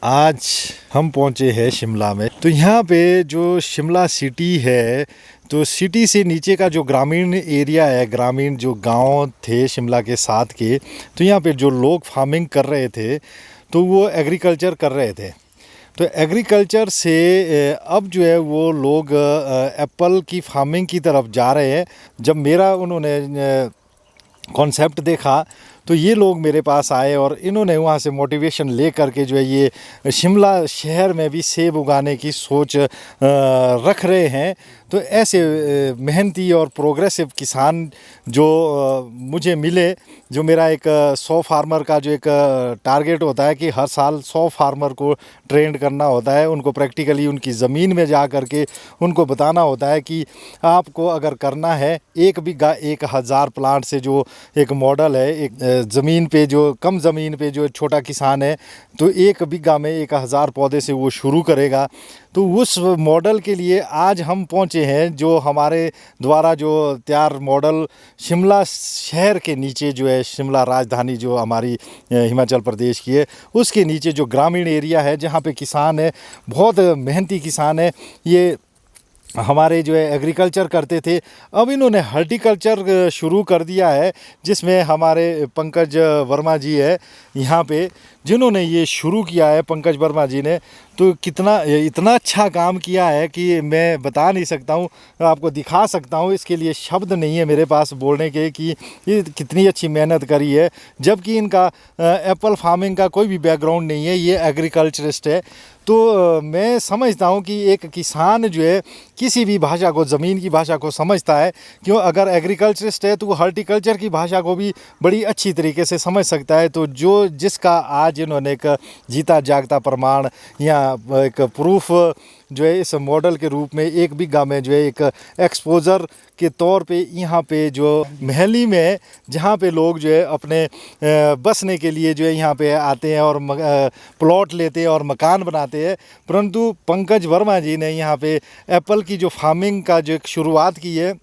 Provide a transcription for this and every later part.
आज हम पहुंचे हैं शिमला में। तो यहाँ पे जो शिमला सिटी है, तो सिटी से नीचे का जो ग्रामीण एरिया है, ग्रामीण जो गांव थे शिमला के साथ के, तो यहाँ पे जो लोग फार्मिंग कर रहे थे तो वो एग्रीकल्चर कर रहे थे। तो एग्रीकल्चर से अब जो है वो लोग एप्पल की फार्मिंग की तरफ जा रहे हैं। जब मेरा उन्होंने कॉन्सेप्ट देखा तो ये लोग मेरे पास आए और इन्होंने वहाँ से मोटिवेशन ले करके जो है ये शिमला शहर में भी सेब उगाने की सोच रख रहे हैं। तो ऐसे मेहनती और प्रोग्रेसिव किसान जो मुझे मिले, जो मेरा एक 100 फार्मर का जो एक टारगेट होता है कि हर साल 100 फार्मर को ट्रेंड करना होता है, उनको प्रैक्टिकली उनकी ज़मीन में जा कर के उनको बताना होता है कि आपको अगर करना है 1 बीघा 1000 प्लांट से, जो एक मॉडल है, एक ज़मीन पे जो कम ज़मीन पे जो छोटा किसान है तो 1 बीघा में 1000 पौधे से वो शुरू करेगा। तो उस मॉडल के लिए आज हम पहुंचे हैं, जो हमारे द्वारा जो तैयार मॉडल शिमला शहर के नीचे जो है, शिमला राजधानी जो हमारी हिमाचल प्रदेश की है, उसके नीचे जो ग्रामीण एरिया है जहां पे किसान है, बहुत मेहनती किसान है, ये हमारे जो है एग्रीकल्चर करते थे, अब इन्होंने हॉर्टिकल्चर शुरू कर दिया है, जिसमें हमारे पंकज वर्मा जी है यहाँ पे, जिन्होंने ये शुरू किया है। पंकज वर्मा जी ने तो इतना अच्छा काम किया है कि मैं बता नहीं सकता हूँ, आपको दिखा सकता हूँ, इसके लिए शब्द नहीं है मेरे पास बोलने के कि ये कितनी अच्छी मेहनत करी है। जबकि इनका एप्पल फार्मिंग का कोई भी बैकग्राउंड नहीं है, ये एग्रीकल्चरिस्ट है। तो मैं समझता हूँ कि एक किसान जो है किसी भी भाषा को, ज़मीन की भाषा को समझता है, क्यों अगर एग्रीकल्चरिस्ट है तो वो हॉर्टिकल्चर की भाषा को भी बड़ी अच्छी तरीके से समझ सकता है। तो जिसका आज इन्होंने एक जीता जागता प्रमाण या एक प्रूफ जो है इस मॉडल के रूप में 1 बीघा में जो है एक एक्सपोज़र के तौर पे यहाँ पे जो महली में, जहाँ पे लोग जो है अपने बसने के लिए जो है यहाँ पे आते हैं और प्लॉट लेते हैं और मकान बनाते हैं, परंतु पंकज वर्मा जी ने यहाँ पे एप्पल की जो फार्मिंग का जो एक शुरुआत की है,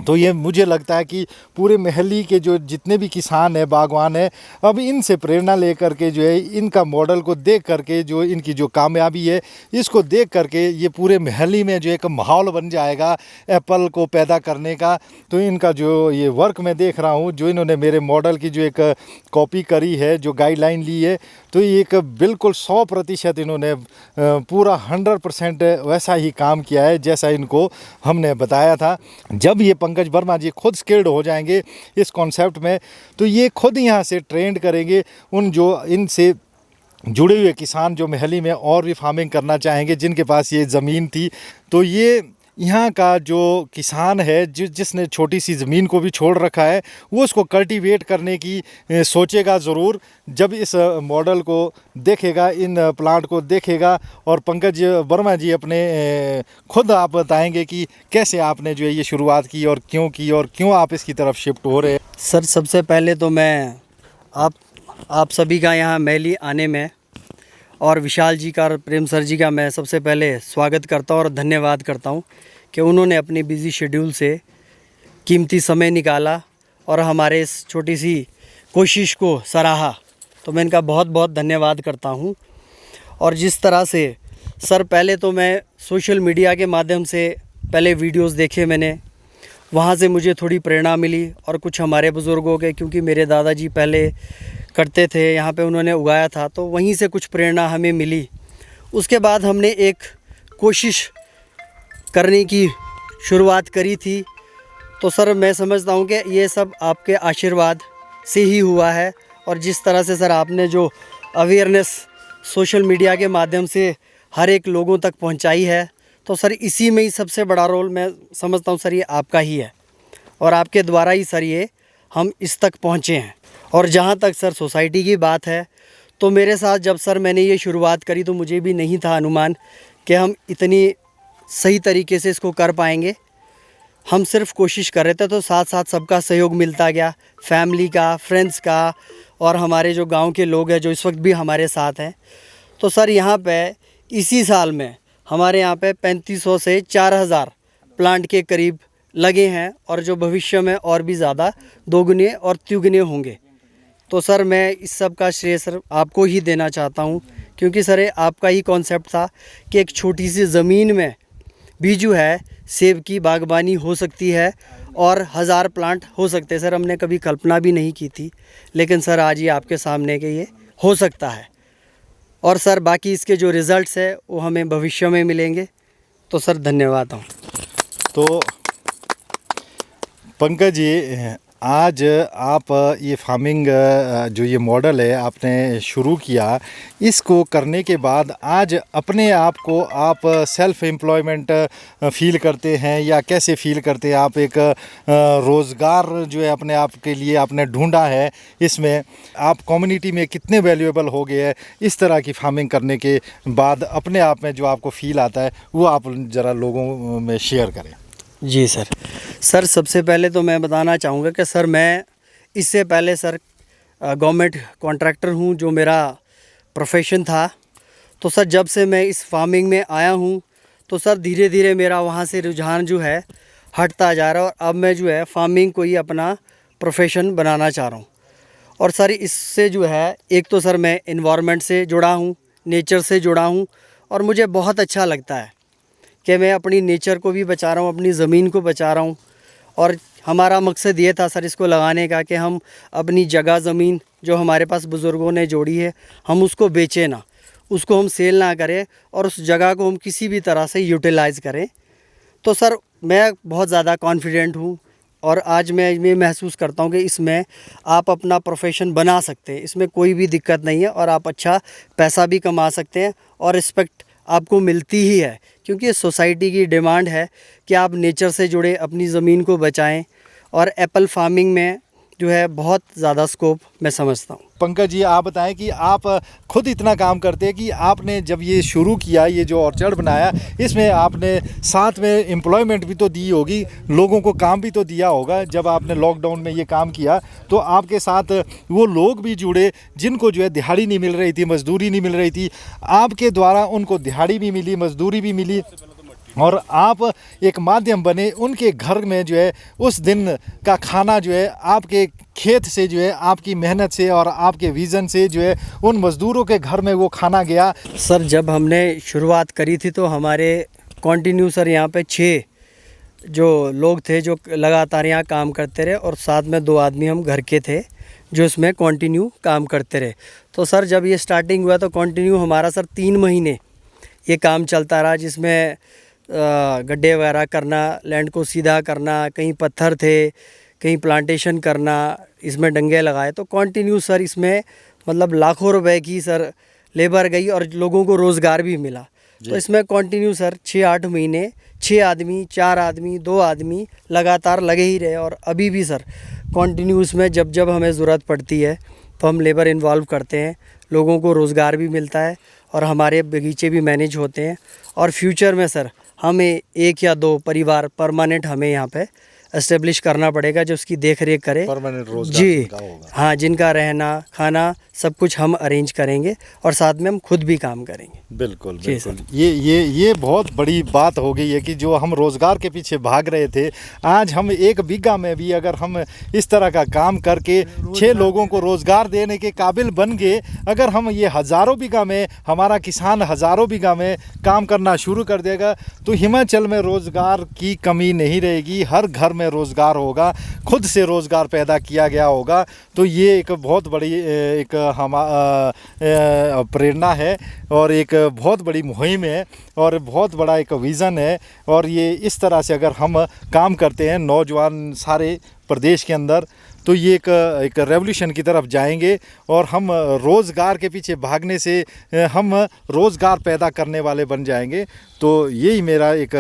तो ये मुझे लगता है कि पूरे महली के जो जितने भी किसान हैं, बागवान हैं, अब इनसे प्रेरणा लेकर के जो है इनका मॉडल को देख करके, जो इनकी जो कामयाबी है इसको देख करके, ये पूरे महली में जो एक माहौल बन जाएगा एप्पल को पैदा करने का। तो इनका जो ये वर्क मैं देख रहा हूँ, जो इन्होंने मेरे मॉडल की जो एक कॉपी करी है, जो गाइडलाइन ली है, तो ये एक बिल्कुल 100% इन्होंने पूरा 100% वैसा ही काम किया है जैसा इनको हमने बताया था। जब ये पंकज वर्मा जी खुद स्किल्ड हो जाएंगे इस कॉन्सेप्ट में, तो ये खुद यहाँ से ट्रेंड करेंगे उन जो इनसे जुड़े हुए किसान जो महली में और भी फार्मिंग करना चाहेंगे, जिनके पास ये ज़मीन थी। तो ये यहाँ का जो किसान है, जिसने छोटी सी ज़मीन को भी छोड़ रखा है, वो उसको कल्टीवेट करने की सोचेगा ज़रूर, जब इस मॉडल को देखेगा, इन प्लांट को देखेगा। और पंकज वर्मा जी अपने खुद आप बताएंगे कि कैसे आपने जो है ये शुरुआत की और क्यों आप इसकी तरफ शिफ्ट हो रहे हैं। सर, सबसे पहले तो मैं आप सभी का यहाँ महली आने में, और विशाल जी का और प्रेम सर जी का मैं सबसे पहले स्वागत करता हूँ और धन्यवाद करता हूँ कि उन्होंने अपनी बिज़ी शेड्यूल से कीमती समय निकाला और हमारे इस छोटी सी कोशिश को सराहा। तो मैं इनका बहुत बहुत धन्यवाद करता हूँ। और जिस तरह से सर, पहले तो मैं सोशल मीडिया के माध्यम से पहले वीडियोस देखे मैंने, वहाँ से मुझे थोड़ी प्रेरणा मिली, और कुछ हमारे बुज़ुर्गों के, क्योंकि मेरे दादाजी पहले करते थे, यहाँ पे उन्होंने उगाया था, तो वहीं से कुछ प्रेरणा हमें मिली। उसके बाद हमने एक कोशिश करने की शुरुआत करी थी। तो सर, मैं समझता हूँ कि ये सब आपके आशीर्वाद से ही हुआ है। और जिस तरह से सर आपने जो अवेयरनेस सोशल मीडिया के माध्यम से हर एक लोगों तक पहुँचाई है, तो सर इसी में ही सबसे बड़ा रोल मैं समझता हूँ सर ये आपका ही है, और आपके द्वारा ही सर ये हम इस तक पहुँचे हैं। और जहाँ तक सर सोसाइटी की बात है, तो मेरे साथ जब सर मैंने ये शुरुआत करी तो मुझे भी नहीं था अनुमान कि हम इतनी सही तरीके से इसको कर पाएंगे। हम सिर्फ कोशिश कर रहे थे, तो साथ साथ सबका सहयोग मिलता गया, फैमिली का, फ्रेंड्स का, और हमारे जो गांव के लोग हैं जो इस वक्त भी हमारे साथ हैं। तो सर यहाँ पे इसी साल में हमारे यहाँ पे 3500 से 4000 प्लांट के करीब लगे हैं, और जो भविष्य में और भी ज़्यादा दोगुने और तिगुने होंगे। तो सर मैं इस सब का श्रेय सर आपको ही देना चाहता हूँ क्योंकि सर ये आपका ही कॉन्सेप्ट था कि एक छोटी सी ज़मीन में भी जो है सेब की बागबानी हो सकती है और 1000 प्लांट हो सकते हैं। सर हमने कभी कल्पना भी नहीं की थी, लेकिन सर आज ये आपके सामने के ये हो सकता है। और सर बाकी इसके जो रिज़ल्ट्स है वो हमें भविष्य में मिलेंगे। तो सर धन्यवाद हूँ। तो पंकज जी, आज आप ये फार्मिंग जो ये मॉडल है आपने शुरू किया, इसको करने के बाद आज अपने आप को आप सेल्फ एम्प्लॉयमेंट फील करते हैं या कैसे फील करते हैं? आप एक रोज़गार जो है अपने आप के लिए आपने ढूंढा है, इसमें आप कम्युनिटी में कितने वैल्यूएबल हो गए हैं इस तरह की फार्मिंग करने के बाद? अपने आप में जो आपको फील आता है वो आप ज़रा लोगों में शेयर करें। जी सर सबसे पहले तो मैं बताना चाहूँगा कि सर मैं इससे पहले सर गवर्नमेंट कॉन्ट्रैक्टर हूँ, जो मेरा प्रोफेशन था। तो सर जब से मैं इस फार्मिंग में आया हूँ तो सर धीरे धीरे मेरा वहाँ से रुझान जो है हटता जा रहा है, और अब मैं जो है फार्मिंग को ही अपना प्रोफेशन बनाना चाह रहा हूँ। और सर इससे जो है एक तो सर मैं इन्वायरमेंट से जुड़ा हूँ, नेचर से जुड़ा हूँ, और मुझे बहुत अच्छा लगता है कि मैं अपनी नेचर को भी बचा रहा हूँ, अपनी ज़मीन को बचा रहा हूँ। और हमारा मकसद ये था सर इसको लगाने का कि हम अपनी जगह ज़मीन जो हमारे पास बुज़ुर्गों ने जोड़ी है, हम उसको बेचें ना, उसको हम सेल ना करें, और उस जगह को हम किसी भी तरह से यूटिलाइज़ करें। तो सर मैं बहुत ज़्यादा कॉन्फिडेंट हूँ, और आज मैं ये महसूस करता हूँ कि इसमें आप अपना प्रोफेशन बना सकते हैं, इसमें कोई भी दिक्कत नहीं है, और आप अच्छा पैसा भी कमा सकते हैं और रिस्पेक्ट आपको मिलती ही है, क्योंकि सोसाइटी की डिमांड है कि आप नेचर से जुड़े, अपनी ज़मीन को बचाएं। और एप्पल फार्मिंग में जो है बहुत ज़्यादा स्कोप मैं समझता हूँ। पंकज जी, आप बताएं कि आप खुद इतना काम करते हैं कि आपने जब ये शुरू किया, ये जो ऑर्चर्ड बनाया, इसमें आपने साथ में एम्प्लॉयमेंट भी तो दी होगी, लोगों को काम भी तो दिया होगा। जब आपने लॉकडाउन में ये काम किया तो आपके साथ वो लोग भी जुड़े जिनको जो है दिहाड़ी नहीं मिल रही थी, मजदूरी नहीं मिल रही थी। आपके द्वारा उनको दिहाड़ी भी मिली, मजदूरी भी मिली, और आप एक माध्यम बने उनके घर में जो है उस दिन का खाना जो है आपके खेत से, जो है आपकी मेहनत से और आपके विज़न से जो है उन मज़दूरों के घर में वो खाना गया। सर जब हमने शुरुआत करी थी तो हमारे कंटिन्यू सर यहाँ पे 6 जो लोग थे जो लगातार यहाँ काम करते रहे, और साथ में 2 आदमी हम घर के थे जो इसमें कंटिन्यू काम करते रहे। तो सर जब ये स्टार्टिंग हुआ तो कंटिन्यू हमारा सर 3 महीने ये काम चलता रहा, जिसमें गड्ढे वगैरह करना, लैंड को सीधा करना, कहीं पत्थर थे, कहीं प्लांटेशन करना, इसमें डंगे लगाए। तो कंटिन्यू सर इसमें मतलब लाखों रुपए की सर लेबर गई और लोगों को रोज़गार भी मिला। तो इसमें कंटिन्यू सर 6-8 महीने 6 आदमी, 4 आदमी, 2 आदमी लगातार लगे ही रहे। और अभी भी सर कंटिन्यू इसमें जब जब हमें ज़रूरत पड़ती है तो हम लेबर इन्वॉल्व करते हैं, लोगों को रोज़गार भी मिलता है और हमारे बगीचे भी मैनेज होते हैं। और फ्यूचर में सर हमें 1 या 2 परिवार परमानेंट हमें यहाँ पे एस्टेब्लिश करना पड़ेगा जो उसकी देख रेख करे। परमानेंट रोजगार जी जिनका होगा। हाँ, जिनका रहना खाना सब कुछ हम अरेंज करेंगे और साथ में हम खुद भी काम करेंगे। बिल्कुल जी बिल्कुल, ये बहुत बड़ी बात हो गई है कि जो हम रोज़गार के पीछे भाग रहे थे, आज हम 1 बीघा में भी अगर हम इस तरह का काम करके 6 लोगों को रोज़गार देने के काबिल बन गए, अगर हम ये हज़ारों बीघा में, हमारा किसान हज़ारों बीघा में काम करना शुरू कर देगा तो हिमाचल में रोज़गार की कमी नहीं रहेगी, हर घर में रोज़गार होगा, खुद से रोज़गार पैदा किया गया होगा। तो ये एक बहुत बड़ी एक प्रेरणा है और एक बहुत बड़ी मुहिम है और बहुत बड़ा एक विज़न है। और ये इस तरह से अगर हम काम करते हैं नौजवान सारे प्रदेश के अंदर, तो ये एक रेवोल्यूशन की तरफ जाएंगे और हम रोज़गार के पीछे भागने से हम रोज़गार पैदा करने वाले बन जाएंगे। तो यही मेरा एक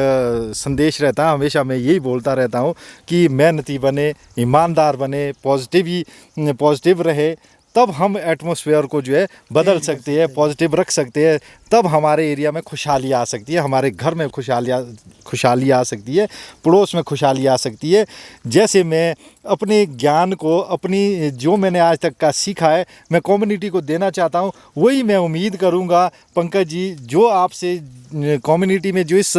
संदेश रहता है, हमेशा मैं यही बोलता रहता हूँ कि मेहनती बने, ईमानदार बने, पॉजिटिव रहे, तब हम एटमॉस्फेयर को जो है बदल सकते हैं, पॉजिटिव रख सकते हैं, तब हमारे एरिया में खुशहाली आ सकती है, हमारे घर में खुशहाली आ सकती है, पड़ोस में खुशहाली आ सकती है। जैसे मैं अपने ज्ञान को, अपनी जो मैंने आज तक का सीखा है, मैं कम्युनिटी को देना चाहता हूँ, वही मैं उम्मीद करूँगा पंकज जी, जो आपसे कम्युनिटी में जो इस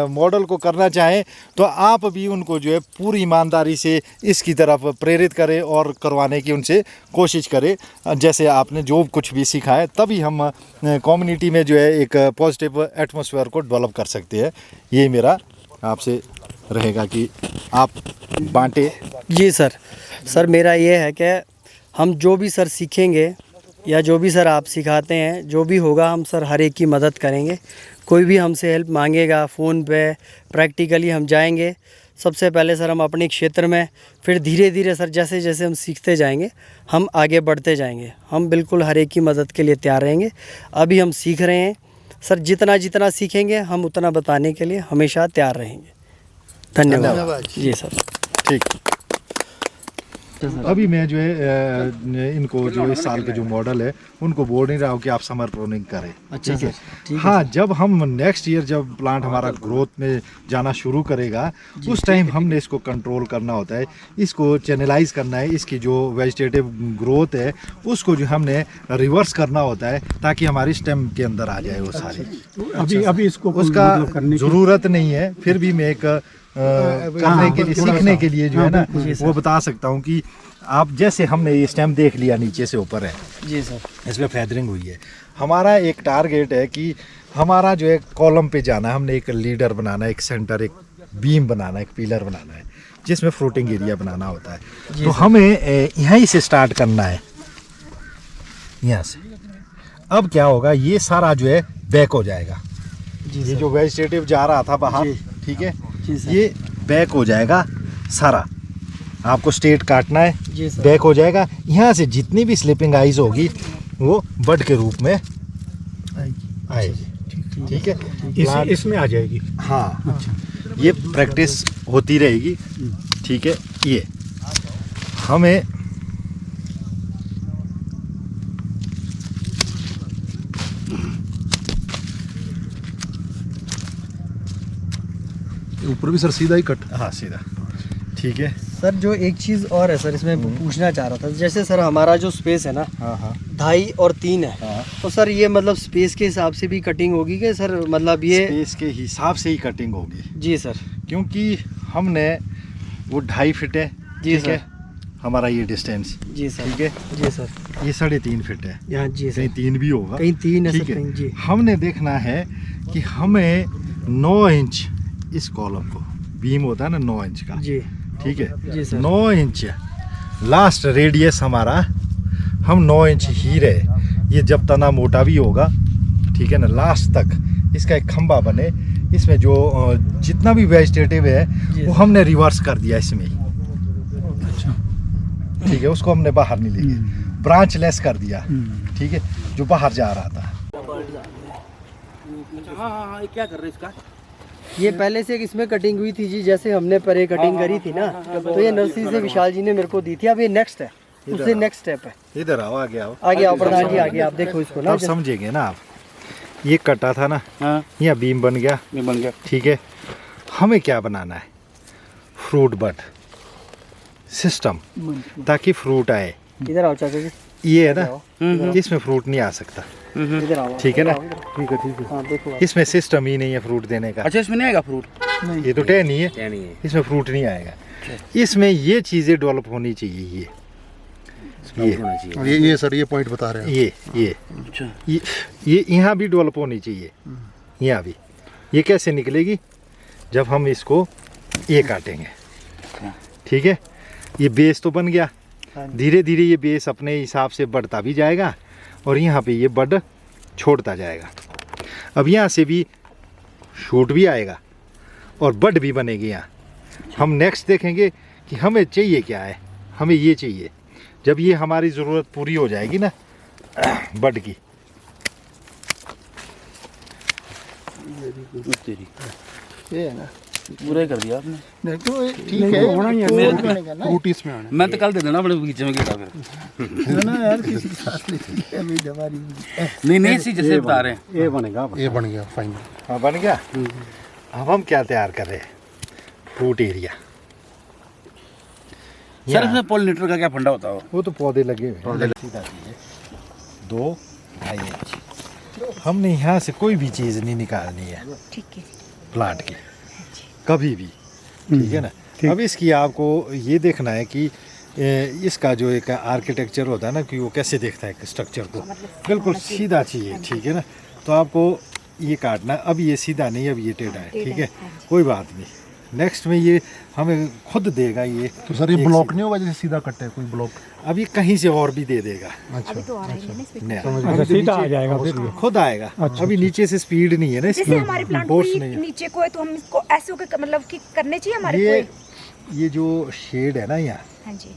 मॉडल को करना चाहें तो आप भी उनको जो है पूरी ईमानदारी से इसकी तरफ प्रेरित करें और करवाने की उनसे कोशिश कोशिश करें जैसे आपने जो कुछ भी सीखा है, तभी हम कम्युनिटी में जो है एक पॉजिटिव एटमॉस्फेयर को डेवलप कर सकते हैं। ये मेरा आपसे रहेगा कि आप बांटे। जी सर मेरा ये है कि हम जो भी सर सीखेंगे या जो भी सर आप सिखाते हैं, जो भी होगा हम सर हर एक की मदद करेंगे। कोई भी हमसे हेल्प मांगेगा फ़ोन पे, प्रैक्टिकली हम जाएंगे। सबसे पहले सर हम अपने क्षेत्र में, फिर धीरे धीरे सर जैसे जैसे हम सीखते जाएंगे हम आगे बढ़ते जाएंगे। हम बिल्कुल हर एक की मदद के लिए तैयार रहेंगे। अभी हम सीख रहे हैं सर, जितना जितना सीखेंगे हम उतना बताने के लिए हमेशा तैयार रहेंगे। धन्यवाद जी सर। ठीक। अभी मैं जो है इनको जो इस साल के जो मॉडल है उनको बोल नहीं रहा हूँ कि आप समर प्रूनिंग करें। अच्छा ठीक है। सर, ठीक है हाँ, जब हम नेक्स्ट ईयर जब प्लांट हमारा ग्रोथ में जाना शुरू करेगा उस टाइम हमने इसको कंट्रोल करना होता है, इसको चैनलाइज करना है। इसकी जो वेजिटेटिव ग्रोथ है उसको जो हमने रिवर्स करना होता है ताकि हमारी स्टेम के अंदर आ जाए वो सारी। अभी इसको उसका ज़रूरत नहीं है, फिर भी मैं एक करने के लिए, सीखने के लिए जो है ना वो बता सकता हूँ कि आप जैसे हमने ये स्टेम देख लिया नीचे से ऊपर है जी सर, इसमें फेदरिंग हुई है। हमारा एक टारगेट है कि हमारा जो है कॉलम पे जाना है, हमने एक लीडर बनाना है, एक सेंटर, एक बीम बनाना है, एक पिलर बनाना है जिसमें फ्रूटिंग एरिया बनाना होता है। तो हमें यहीं से स्टार्ट करना है, यहाँ से। अब क्या होगा, ये सारा जो है बैक हो जाएगा। ये जो वेजिटेटिव जा रहा था बाहर, ठीक है, ये बैक हो जाएगा सारा। आपको स्टेट काटना है, बैक हो जाएगा। यहाँ से जितनी भी स्लिपिंग आइज होगी वो बड के रूप में आएगी। ठीक है, इसमें आ जाएगी। हाँ, ये प्रैक्टिस होती रहेगी। ठीक है, ये हमें ऊपर भी सर सीधा ही कट। हाँ, सीधा। ठीक है सर जो एक चीज़ और है सर, इसमें पूछना चाह रहा था, जैसे सर हमारा जो स्पेस है ना, हाँ 2.5 और 3 है, हाँ। तो सर ये मतलब स्पेस के हिसाब से भी कटिंग होगी कि सर, मतलब ये स्पेस के हिसाब से ही कटिंग होगी। जी सर, क्योंकि हमने वो 2.5 फीट है, जी ठीक है, हमारा ये डिस्टेंस, जी सर, ठीक है, जी सर, ये 3.5 फीट है, यहाँ जी कहीं सर, 3 भी होगा, कहीं 3 है ठीक सर, है। कहीं जी। हमने देखना है कि हमें 9 इंच इस कॉलम को, बीम होता है ना 9 इंच का, जी ठीक है, जी सर, 9 इंच लास्ट रेडियस हमारा, हम 9 इंच ही रहे। ये जब तना मोटा भी होगा, ठीक है ना, लास्ट तक इसका एक खंबा बने। इसमें जो जितना भी वेजिटेटिव है वो हमने रिवर्स कर दिया इसमें ही। अच्छा, ठीक है, उसको हमने बाहर नहीं लेके ब्रांच लेस कर दिया। ठीक है, जो बाहर जा रहा था। हाँ, क्या कर रहे इसका? ये पहले से इसमें कटिंग हुई थी जी, जैसे हमने परे कटिंग करी थी ना, तो ये नर्सरी से विशाल जी ने मेरे को दी थी। अब ये नेक्स्ट है, उससे नेक्स्ट स्टेप है। इधर आओ, आगे आओ, आगे आओ प्रधान जी, आगे आप देखो इसको ना। तब समझेंगे ना आप। ये कटा था ना, हाँ, यहाँ बीम बन गया, ये बन गया। ठीक है। हमें क्या बनाना है, फ्रूट बड सिस्टम, ताकि फ्रूट आए। इधर आओ चाचा जी, ये है ना, इसमें फ्रूट नहीं आ सकता, इधर आओ। ठीक है ना। ठीक है, ठीक है। हाँ देखो आप। इसमें सिस्टम ही नहीं है फ्रूट देने का। अच्छा, इसमें नहीं आएगा फ्रूट? ये तो टहनी है, इसमें फ्रूट नहीं आएगा। इसमें ये चीज़ें डेवलप होनी चाहिए। ये सर ये पॉइंट बता रहे हैं। ये अच्छा, ये यहाँ भी डेवलप होनी चाहिए, यहाँ भी। ये कैसे निकलेगी, जब हम इसको ये काटेंगे, ठीक है। ये बेस तो बन गया, धीरे धीरे ये बेस अपने हिसाब से बढ़ता भी जाएगा और यहाँ पे ये बड छोड़ता जाएगा। अब यहाँ से भी शूट भी आएगा और बड भी बनेगी यहाँ। हम नेक्स्ट देखेंगे कि हमें चाहिए क्या है। हमें ये चाहिए, जब ये हमारी ज़रूरत पूरी हो जाएगी ना बड की, तेरी ये है ना, पूरा ही कर दिया आपने। नहीं तो ठीक है, होना ही है, फ्रूट इसमें आना मैं तो कल दे देना अपने बगीचे में गिरा फिर। है ना यार, किसी के साथ नहीं दवारी। नहीं, इसी जैसे बता रहे हैं। ये बनेगा, ये बन गया फाइनल। हाँ, बन गया। अब हम क्या तैयार कर रहे हैं, फ्रूट एरिया। सर, इसमें पॉलिनेटर का क्या फंडा होता है? वो तो पौधे लगे हुए हैं। सीधा कीजिए, 2-2.5 इंच। हमने यहाँ से कोई भी चीज़ नहीं निकालनी है, ठीक है, प्लांट की कभी भी, ठीक है ना। अब इसकी आपको ये देखना है कि इसका जो एक आर्किटेक्चर होता है ना कि वो कैसे देखता है स्ट्रक्चर को, बिल्कुल सीधा चाहिए, ठीक है ना। तो आपको ये काटना, अब ये सीधा नहीं, अब ये टेढ़ा है, ठीक है, कोई बात नहीं। नेक्स्ट में ये हमें खुद देगा ये। तो सर ये ब्लॉक नहीं होगा जैसे सीधा कट है कोई ब्लॉक? अभी कहीं से और भी दे देगा। अच्छा नहीं, सीधा आ जाएगा फिर ये। खुद आएगा। अभी नीचे से स्पीड नहीं है ना जैसे इसमें, हमारे प्लांट फोर्स नहीं है। नीचे को है तो हम इसको ऐसे होकर मतलब कि करने चाहिए हमारे ये जो शेड है ना यहाँ, हाँ जी,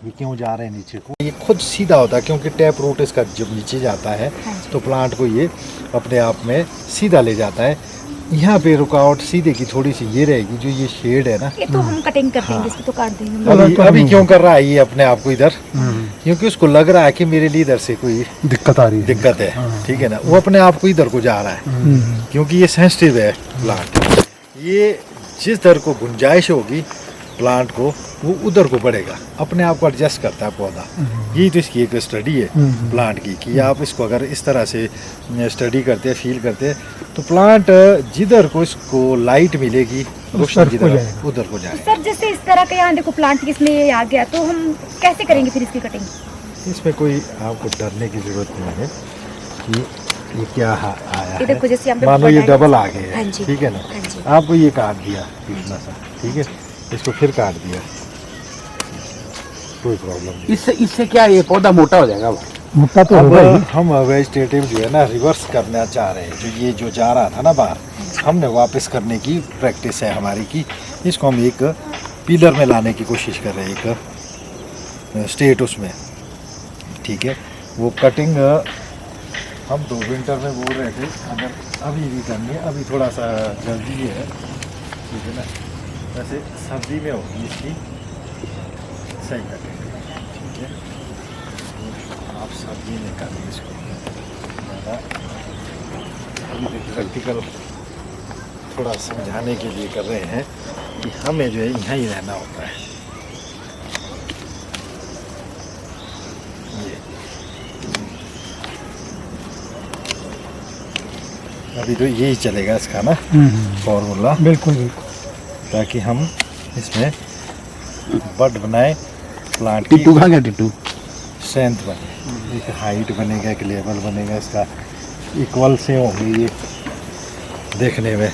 ये क्यों जा रहे हैं नीचे को, ये खुद सीधा होता है क्योंकि टैप रूट इसका जब नीचे जाता है तो प्लांट को ये अपने आप में सीधा ले जाता है। यहाँ पे रुकावट सीधे की थोड़ी सी ये रहेगी, जो ये शेड है ना, ये तो हम कटिंग कर देंगे, इसको तो काट देंगे। अभी क्यों कर रहा है ये अपने आप को इधर, क्योंकि उसको लग रहा है कि मेरे लिए इधर से कोई दिक्कत आ रही है। दिक्कत है, ठीक है ना। वो अपने आप को इधर को जा रहा है क्योंकि ये सेंसिटिव है प्लांट। ये जिस दर को गुंजाइश होगी प्लांट को, वो उधर को बढ़ेगा, अपने आप को एडजस्ट करता है पौधा। यही तो इसकी एक स्टडी है प्लांट की, कि आप इसको अगर इस तरह से स्टडी करते हैं, फील करते हैं, तो प्लांट जिधर को इसको लाइट मिलेगी, रोशनी की तरफ, उधर को जाए। सर जैसे इस तरह का यहाँ देखो प्लांट किसमें ये आ गया, तो हम कैसे करेंगे फिर इसकी कटिंग? इसमें कोई आपको डरने की जरूरत नहीं है कि ये क्या आया ये देखो जैसे यहाँ पे मान लो ये बड़ा है। डबल आ गए हाँ हैं, जी, ठीक है ना। हाँ जी। आपको ये काट दिया इतना सा, ठीक है, इसको फिर काट दिया, कोई प्रॉब्लम नहीं। इससे क्या ये पौधा मोटा हो जाएगा? मोटा तो अब होगा ही। हम वेजिटेटिव जो है ना रिवर्स करना चाह रहे हैं, जो ये जो जा रहा था ना बाहर, हमने वापस करने की प्रैक्टिस है हमारी की। इसको हम एक पिलर में लाने की कोशिश कर रहे हैं, एक स्टेट उसमें, ठीक है। वो कटिंग हम तो विंटर में बोल रहे थे अगर अभी भी करनी है, अभी थोड़ा सा जल्दी है, ठीक है ना। वैसे सर्दी में होगी इसकी सही कटिंग, ठीक है। आप सर्दी में करें इसको ज़्यादा, अभी प्रैक्टिकल थोड़ा समझाने के लिए कर रहे हैं कि हमें जो है यहाँ ही रहना होता है। ये अभी तो यही चलेगा इसका ना फॉर्मूला, बिल्कुल बिल्कुल। ताकि हम इसमें बड बनाए, प्लांट टिट्टू कहाँ गया टिट्टू? स्ट्रेंथ बने, एक हाइट बनेगा, एक लेवल बनेगा, इसका इक्वल से होंगे ये देखने में।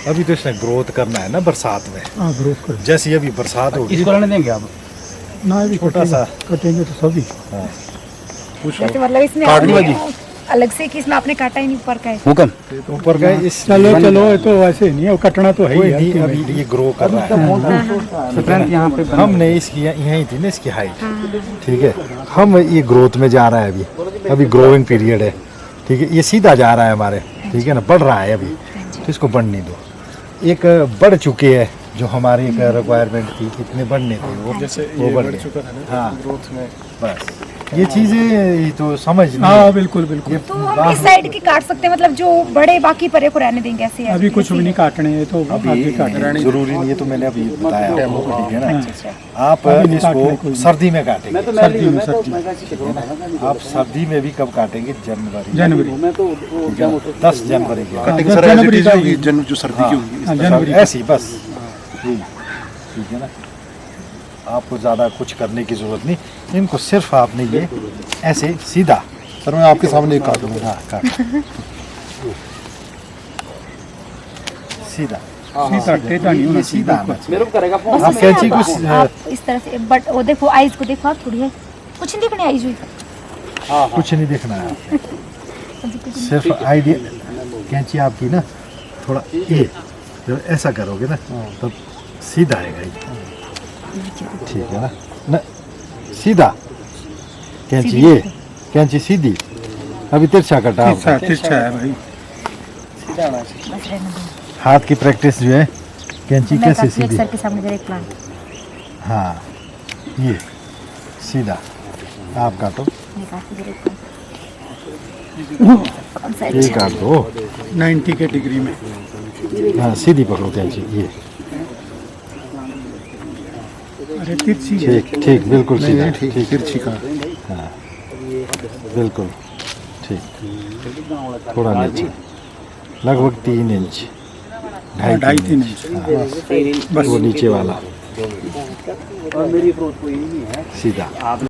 अभी तो इसने ग्रोथ करना है ना बरसात में, हाँ ग्रोथ कर। जैसे अभी बरसात होगी इसको रहने देंगे आप? ना अभी छोटा सा, कटेंगे तो सभी। हाँ जैसे मतलब इसमें काटनी आपने वाली। अलग से कि इसमें आपने काटा ही नहीं ऊपर का है। हुक्म। ऊपर का इस चलो चलो, ये तो वैसे नहीं है, वो कटना तो है कोई ही नहीं, है। अभी ये ग्रो कर रहा है। स्ट्रेंथ यहाँ पे हमने इसकी यहीं थी ना इसकी हाइट, ठीक है। हम ये ग्रोथ में जा रहा है, अभी ग्रोइंग पीरियड है, ठीक है। ये सीधा जा रहा है हमारे, ठीक है ना, बढ़ रहा है अभी, तो इसको बढ़ने दो। एक बढ़ चुके हैं जो हमारी एक रिक्वायरमेंट थी, इतने बढ़ने थे वो बढ़ चुका है ना, हाँ ग्रोथ में। बस ये चीज़ें तो समझ नहीं, हाँ बिल्कुल बिल्कुल। तो हम इस साइड की काट सकते हैं, मतलब जो बड़े बाकी परे को रहने देंगे ऐसे? अभी कुछ भी नहीं काटने हैं, तो आगे काट रहे हैं। जरूरी नहीं है, तो मैंने अभी बताया आपको, ठीक है ना। आप काटने इसको कोई सर्दी में काटेंगे, सर्दी में सर्दी। आप सर्दी में भी कब काटेंगे? जनवरी, जनवरी। ठीक है ना? 10 जनवरी के कटिंग हाँ, सर जनवरी एज का होगी, ही। जो सर्दी की होगी। हाँ, जनवरी। ऐसी बस, ठीक है ना। आपको ज़्यादा कुछ करने की ज़रूरत नहीं, इनको सिर्फ आपने ये ऐसे सीधा। सर मैं आपके सामने एक काटूंगा। हाँ काट, सीधा सीधा, टेढ़ा नहीं होना ये सीधा आना मेरे को करेगा फोन। चाहिए। आप कैंची को आप इस तरह से, बट वो देखो आईज को देखो आप, थोड़ी है कुछ नहीं दिखने आईज हुई। कुछ नहीं देखना है आपको, सिर्फ आइडिया। कैंची आपकी ना थोड़ा ये जब ऐसा करोगे ना तब सीधा आएगा ये, ठीक है ना सीधा। कैंची ये कैंची सीधी, अभी तिरछा कटा आपका। तिरछा है भाई। बस रहने दो। हाथ की प्रैक्टिस जो है, कैंची मैं कैसे काटती हूँ एक सीधी, सर के सामने जरा एक प्लांट। हाँ ये सीधा आप काटो, मैं काटती हूँ जरा एक प्लांट। कौन सा ये अच्छा? काट दो, 90 के डिग्री में। हाँ सीधी पकड़ो कैंची, ये अरे तिरछी है। ठीक ठीक बिल्कुल सीधा, ठीक ठीक तिरछी का। हाँ बिल्कुल ठीक, थोड़ा नीचे, लगभग 3 इंच, 2.5 2.5-3 इंच, इंच। हाँ, वो नीचे वाला और मेरी अप्रोच कोई नहीं है सीधा आप